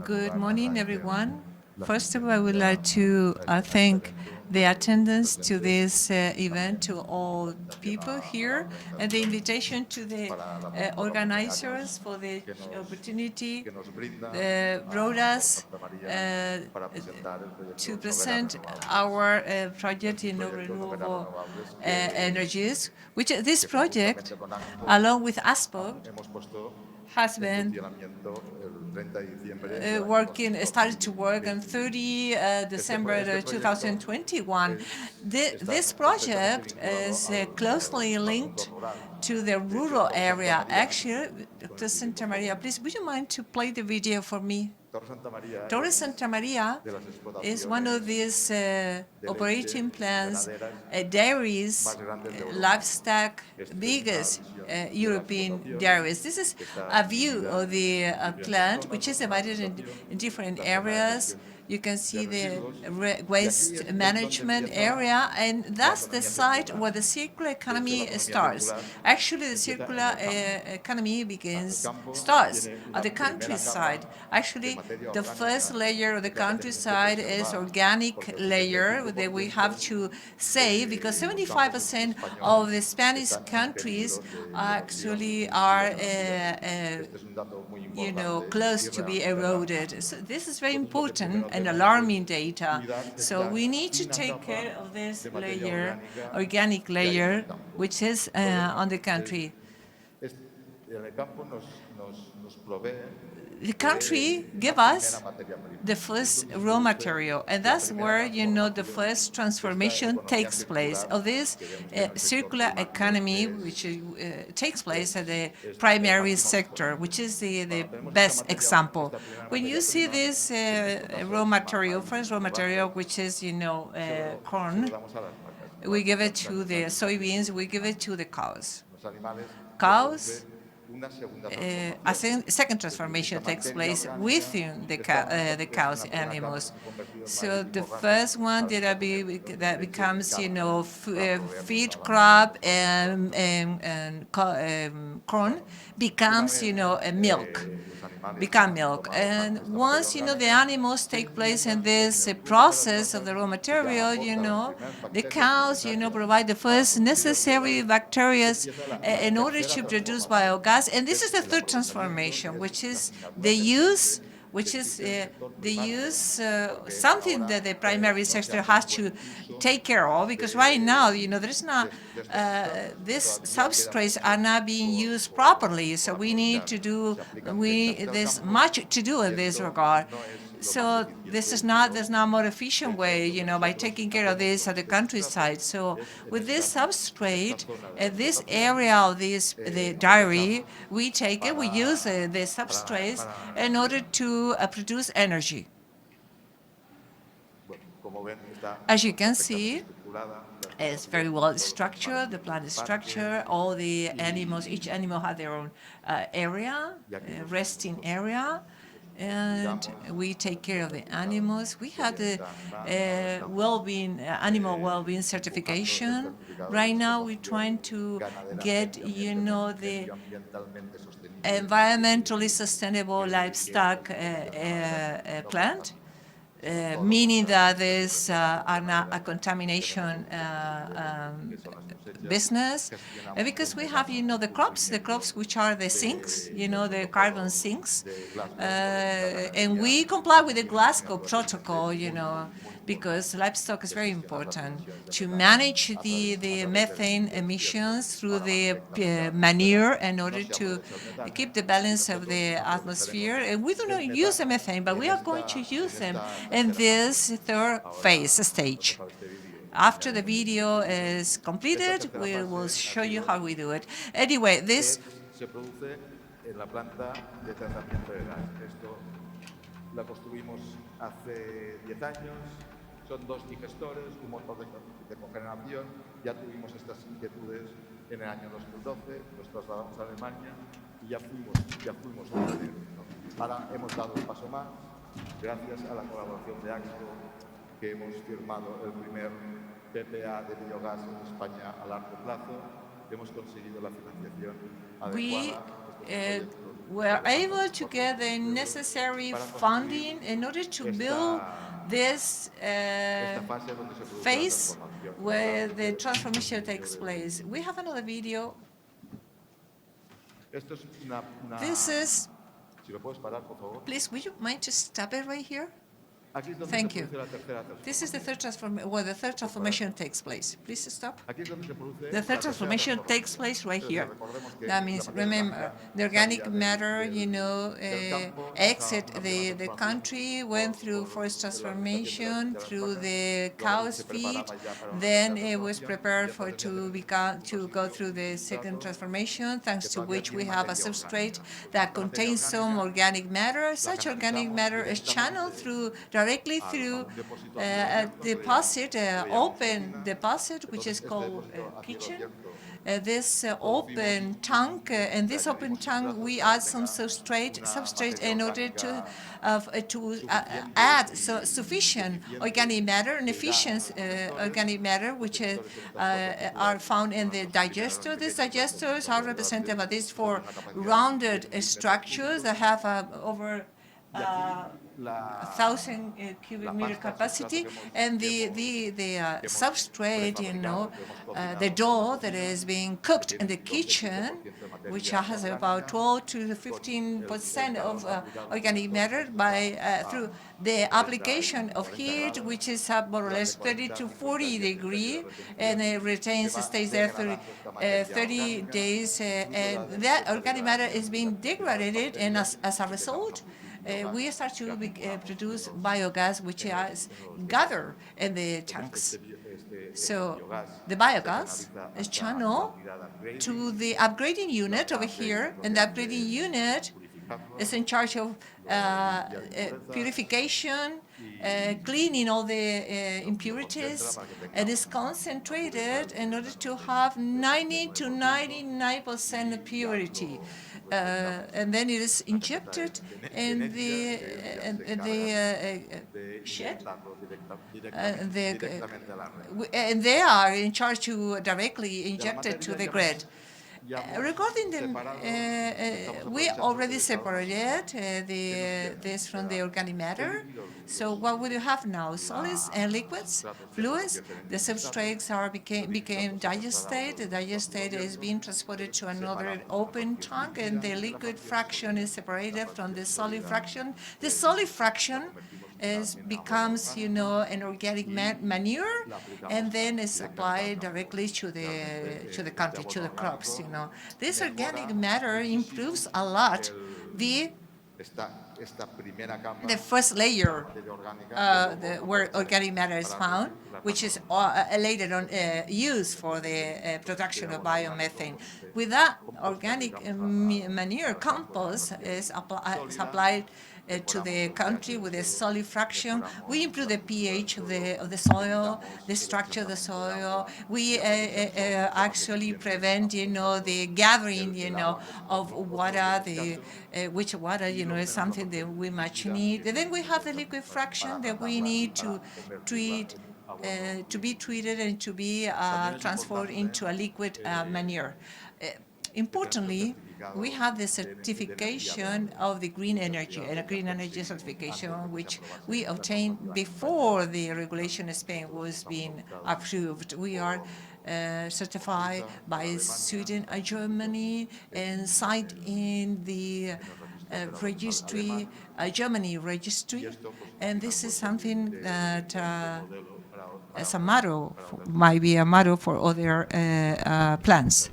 Good morning, everyone. First of all, I would like to thank the attendance to this event, to all people here, and the invitation to the organizers for the opportunity brought us to present our project in renewable energies, which this project, along with ASPO, has been started to work on 30 December 2021. This project is closely linked to the rural area. Actually, Dr. Santamaría, please, would you mind to play the video for me? Torre Santamaría is one of these operating plants, dairies, livestock, biggest European dairies. This is a view of the plant, which is divided in different areas. You can see the waste management area, and that's the site where the circular economy starts. Actually, the circular economy starts at the countryside. Actually, the first layer of the countryside is organic layer that we have to save, because 75% of the Spanish countries actually are close to be eroded. So this is very important and alarming data. So we need to take care of this layer, organic layer, which is on the country. The country give us the first raw material, and that's where the first transformation takes place of this circular economy, which takes place at the primary sector, which is the best example. When you see this first raw material, which is corn, we give it to the soybeans, we give it to the cows. A second transformation takes place within the cows animals. So the first one that becomes feed crop and corn becomes milk. And once the animals take place in this process of the raw material, the cows provide the first necessary bacteria in order to produce biogas. And this is the third transformation, which is the use something that the primary sector has to take care of, because right now there's not these substrates are not being used properly. So we need to do there's much to do in this regard. So there's not more efficient way, by taking care of this at the countryside. So with this substrate, this area of the dairy, we use the substrates in order to produce energy. As you can see, it's very well structured. The plant is structured. All the animals, each animal has their own area, resting area. And we take care of the animals. We have the animal well-being certification. Right now, we're trying to get, the environmentally sustainable livestock plant. Meaning that there's a contamination business, because we have the crops which are the sinks, the carbon sinks, and we comply with the Glasgow Protocol, because livestock is very important to manage the methane emissions through the manure in order to keep the balance of the atmosphere. And we do not use the methane, but we are going to use them in this third stage. After the video is completed, we will show you how we do it. Anyway, this se produce en la planta de tratamiento de gas. Esto la construimos hace 10 años. Son 2 digestores, un motor de cogeneración. Ya tuvimos estas inquietudes en el año 2012, nos trasladamos a Alemania y ya fuimos pioneros, ¿no? Ahora hemos dado un paso más, gracias a la colaboración de AXPO, que hemos firmado el primer PPA de biogás en España a largo plazo. Hemos conseguido la financiación adecuada. were able to get the necessary funding in order to build this phase where the transformation takes place. We have another video. This is, Si lo puedes parar, por favor. please, would you mind to stop it right here? Aquí es donde Thank se you. produce la tercera This is the third where the third transformation takes place. Please stop. Aquí es donde se produce The third la tercera transformation takes place right here. Recordemos que That means, la materia remember, orgánica the organic salía matter, del campo, exit pasaba the por country, went through forest la transformation, de las through vacas, the luego cow's se feet, preparaba ya para una then tercera it was transformación, prepared y for entonces to go through the second transformation, thanks que to todavía which we tiene have a materia substrate orgánica. that La materia contains some orgánica organic matter. la Such organic canalizamos matter is channeled directly a through un depósito a a cielo abierto, deposit, le llamamos open cocina. deposit, which is Entonces, este called depósito a cielo kitchen. abierto This producimos open tank, in this le open añadimos tank, sustratos we para add que some tenga substrate una in materia order to suficiente add y sufficient eficiente organic matter and que da a efficient los digestores. organic matter, which Los digestores are found in the digester. These digestors are representative of these four rounded structures that have over Y aquí la 1,000 cubic meter pasta, capacity, sustrato and que the hemos substrate, prefabricado, que hemos cocinado the en la dough that cocina, is being cooked que in the tiene 12-15% kitchen, de materia which has about orgánica, 12 to con 15% el of calor aplicado organic directo, matter esto by está a through the 40 application of 40 heat, grados, which is more or less durante 30 40, to 50 40 días en degree, periodo de and retención, it retains, se va stays there 30, degradando esta materia 30 orgánica, days, fruto and de that la organic matter is being actividad de las degraded, and bacterias, as a empezamos result, producir we biogás start to que acumulamos produce en los biogas, which is depósitos. gathered in the Entonces, tanks. este So biogás the se biogas canaliza is hasta la channeled unidad upgrading, to the upgrading la unit over unidad here, upgrading and lo the que upgrading hace unit purificarlo, is in charge of limpiar impurezas purification, y cleaning all the lo concentra impurities, para que tenga and is una concentrated pureza in del order to 90 have del 90 to 99% 99% y ya purity. lo respetamos. And then it is Una caseta injected in genética que ya se encarga de shed. inyectarlo directamente a la red. And they are in charge to directly De la inject it to materia the ya grid. hemos Regarding the, separado, estamos we aprovechando already que estamos separated this from the organic matter. So what would you have now? Solids and liquids, fluids. The substrates are became digestate. The digestate is being transported to another open tank, and the liquid fraction is separated from the solid fraction. The solid fraction becomes, an organic manure, and then is applied directly to the country, to the crops. This organic matter improves a lot the first layer where organic matter is found, which is later on used for the production of biomethane. With that, organic manure compost is applied to the country with a solid fraction. We improve the pH of the soil, the structure of the soil. We actually prevent, the gathering, of water, which water, is something that we much need. And then we have the liquid fraction that we need to treat, to be treated and to be transformed into a liquid manure. Importantly, we have the certification of the green energy, and a green energy certification, which we obtained before the regulation in Spain was being approved. We are certified by Sweden and Germany, and signed in the registry, Germany registry, and this is something that as a model, might be a model for other plans.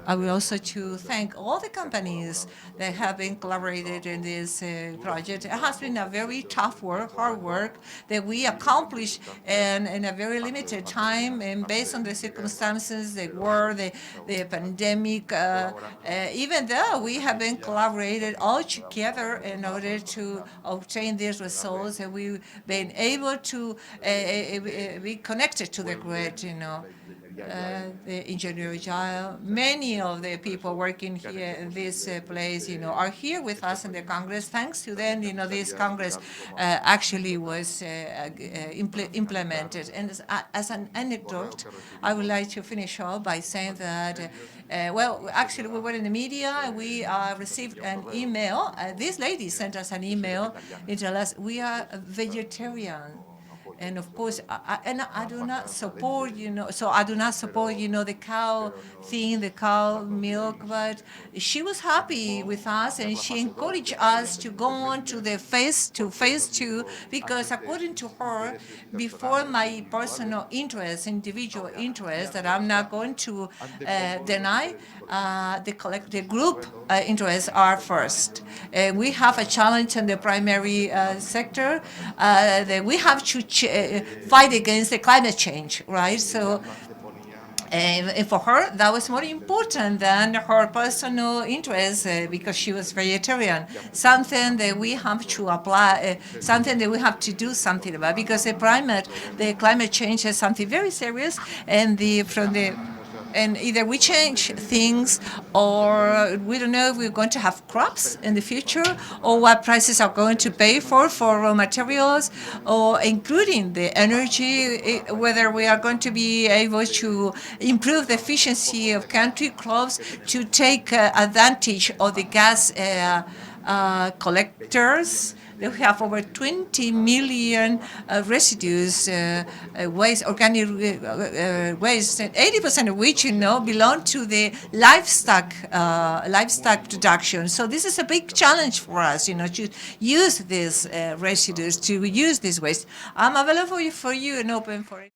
I would also to thank all the companies that have been collaborated in this project. It has been a very tough work, hard work that we accomplished in a very limited time, and based on the circumstances, the war, the pandemic. Even though we have been collaborated all together in order to obtain these results, and we've been able to be connected to the grid, the engineer Agile, many of the people working here in this place, are here with us in the Congress. Thanks to them, this Congress actually was implemented. And as an anecdote, I would like to finish off by saying that, well, actually, we were in the media, and we received an email. This lady sent us an email. It told us we are vegetarian. And of course, I do not support, so I do not support, the cow thing, the cow milk, but she was happy with us and she encouraged us to go on to phase 2, because according to her, before my personal interest, individual interest, that I'm not going to deny, the group interests are first. We have a challenge in the primary sector that we have to fight against the climate change, right? So, and for her, that was more important than her personal interest because she was vegetarian. Something that we have to apply, something that we have to do something about, because the climate change is something very serious, and and either we change things, or we don't know if we're going to have crops in the future, or what prices are going to pay for raw materials, or including the energy, whether we are going to be able to improve the efficiency of country clubs to take advantage of the gas collectors. We have over 20 million residues, waste, organic waste, and 80% of which, belong to the livestock production. So this is a big challenge for us, to use these residues, to use this waste. I'm available for you and open for it.